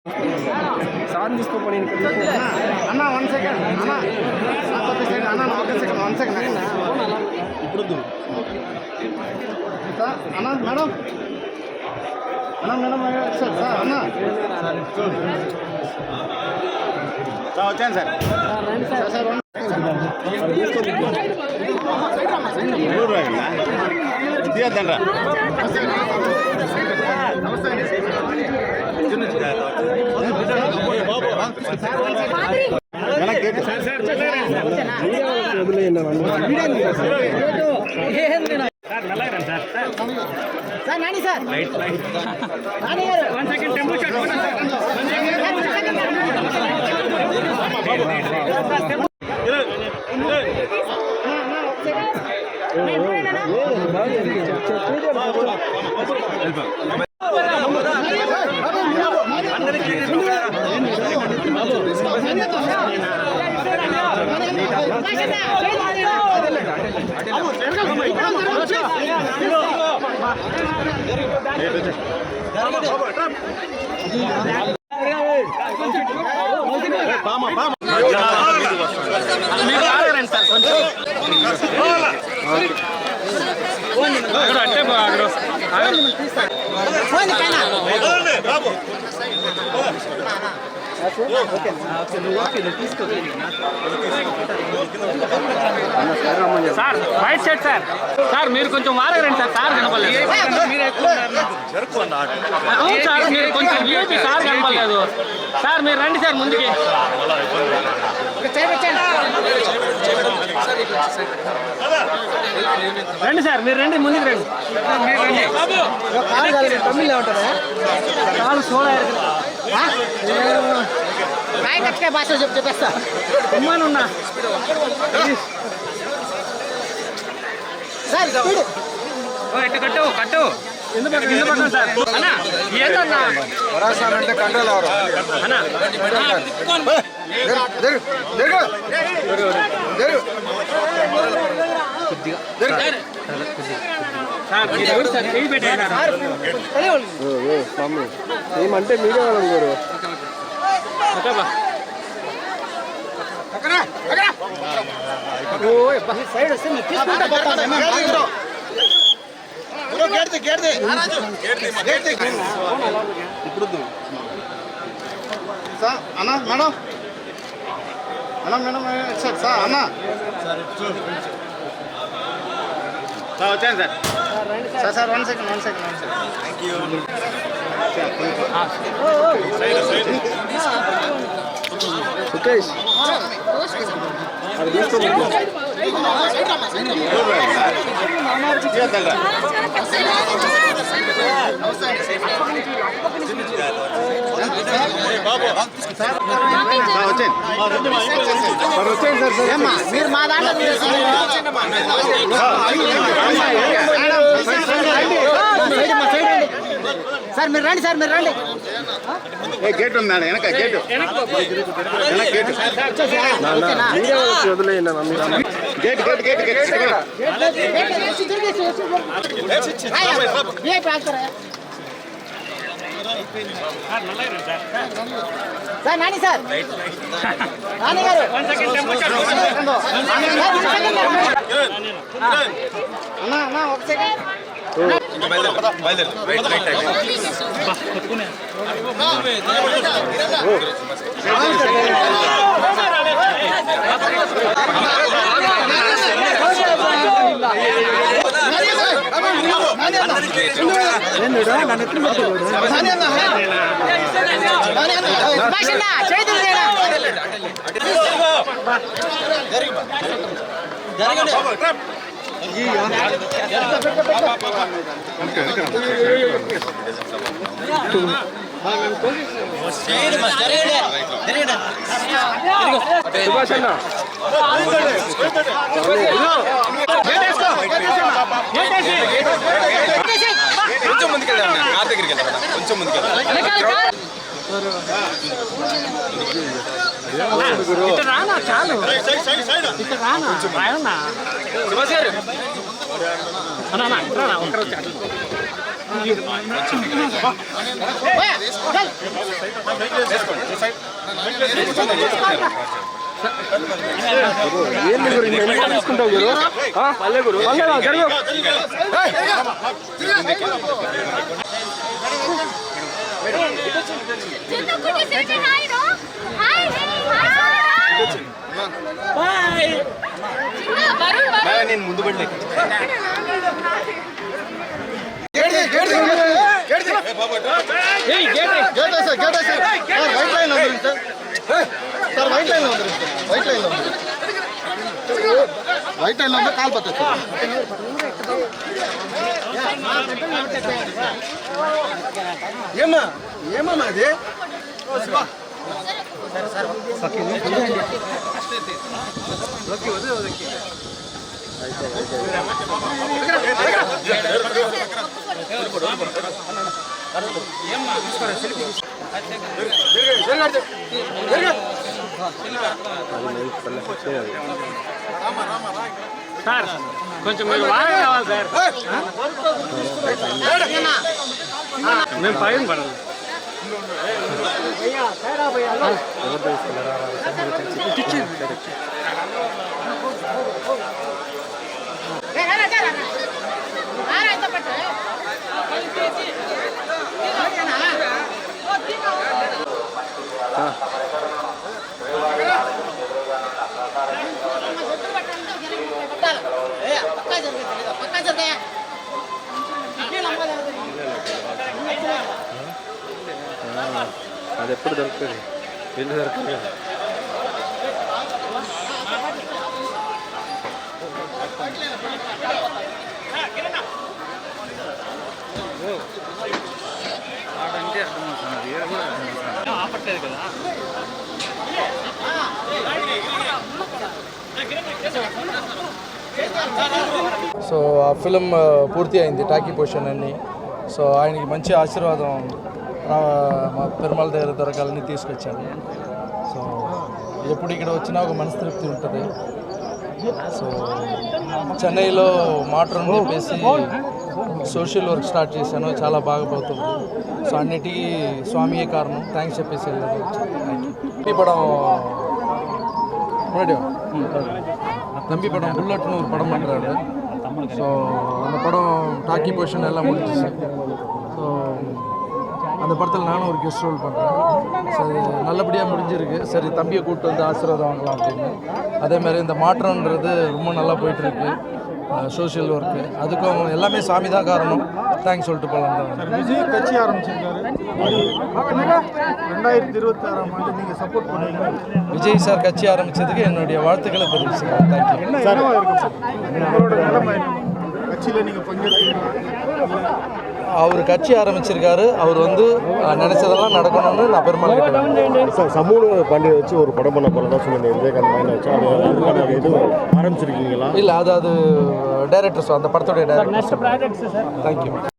sir తీసుకోపోయి అన్న 1 second అన్న అన్న 1 సెకండ్ 1 సెకండ్ ఇప్పుడు అన్న మేడం అన్న మేడం సార్ సార్ అన్న వచ్చాను సార్ సార్ తీయద్దండ్రా సార్ నాని సార్ నాని గారు 1 second tempo shot sir right side sir sir మీరు కొంచెం మారగరండి సార్ సార్ కనపడలేదు అవును సార్ మీరు కొంచెం వీపీ సార్ కనపడలేదు సార్ మీరు రండి సార్ ముందుకి రండి సార్ మీరు రండి ముందుకు రండి తమిళ ఉంటారా కాలు సోడా काय भाषा చెప్పేస్తా ఉన్నా సార్ ఎట్టు కట్టు కట్టు ఎందుకు సార్ అన్న ఏంటన్నా వరాసాన్ అంటే కంట్రోల్ అవరు అన్న ఏమంటే మీడియా వాళ్ళం గారు సైడ్ వస్తే తీసుకుంటా ఇప్పుడు సార్ అన్న మేడం మేడం సార్ సార్ అన్న వచ్చాను sir sir 1 second thank you Sukesh అది తీసుకో మీరు మా దాంట్లో సార్ మీరు రండి సార్ మీరు రండి గేట్ ఉంది వెనక gate gate sir Nani sir Nani గారు అన్న 1 సెకండ్ సుభాష్ అన్న కొంచెం ముందుకెళ్ళాను నా దగ్గరికి వెళ్ళాను కొంచెం ముందుకెళ్ళాను రానా చాలు ఇక్కడ రానా సుభాష్ గారు ఒక్కరోజు ఏంది గురు ఎంత తీసుకుంటావు గురు పల్లె గురు పల్లె జరుగు నేను ముందు పడి వైట్ లైన్ లో కాల్ పత్తా ఏమమ్మా అది సార్ కొంచెం మీరు బాగా కావాలి సార్ మేము పైన పడదు అది ఎప్పుడు దొరుకుతుంది వీళ్ళు దొరుకుతుంది ఆపట్లేదు కదా సో ఆ ఫిలిం పూర్తి అయింది టాకీ పొజిషన్ అన్ని సో ఆయనకి మంచి ఆశీర్వాదం మా పెరుమాళ దగ్గర దొరకాలని తీసుకొచ్చాను సో ఎప్పుడు ఇక్కడ వచ్చినా ఒక మనస్తృప్తి ఉంటుంది సో చెన్నైలో మాట్రన్ చెప్పేసి సోషల్ వర్క్ స్టార్ట్ చేశాను చాలా బాగా పోతుంది సో అన్నిటికీ స్వామియే కారణం థ్యాంక్స్ చెప్పేసి ఈ పడం தம்பி படம் புல்லட்னு ஒரு படம் பண்ணுறாரு ஸோ அந்த படம் டாக்கி பொசிஷன் எல்லாம் முடிஞ்சிச்சு ஸோ அந்த படத்தில் நானும் ஒரு கெஸ்ட் ரோல் பண்ணுறேன் ஸோ அது நல்லபடியாக முடிஞ்சிருக்கு சரி தம்பியை கூப்பிட்டு வந்து ஆசீர்வாதம் வாங்கலாம் அப்படின்னு அதேமாதிரி இந்த மாற்றம்ன்றது ரொம்ப நல்லா போயிட்டுருக்கு சோஷியல் ஒர்க்கு அதுக்கும் எல்லாமே சாமி தான் காரணம் தேங்க்ஸ் சொல்லிட்டு போகலாம் தான் விஜய் கட்சி ஆரம்பிச்சிருக்காரு 2026 ஆண்டு நீங்கள் சப்போர்ட் பண்ணுவீங்க விஜய் சார் கட்சி ஆரம்பித்ததுக்கு என்னுடைய வாழ்த்துக்களை தெரிவிச்சுக்கிறேன் தேங்க்யூ என்னவா இருக்கும் உங்களோட நிலைமை கட்சியில் நீங்கள் பங்கேற்கிறீங்களா அவர் கட்சி ஆரம்பிச்சிருக்காரு அவர் வந்து நினைச்சதெல்லாம் நடக்கணும்னு நான் பெருமாள் கேட்டேன் சார் சமூக பாண்டியை வச்சு ஒரு படம் பண்ண போகிறதா சொன்னீங்க விவேகானந்த மைண்ட் வச்சு அதுக்கான எதுவும் ஆரம்பிச்சிருக்கீங்களா இல்லை அது டைரக்டர்ஸ் அந்த படத்துடைய டைரக்டர் தேங்க்யூ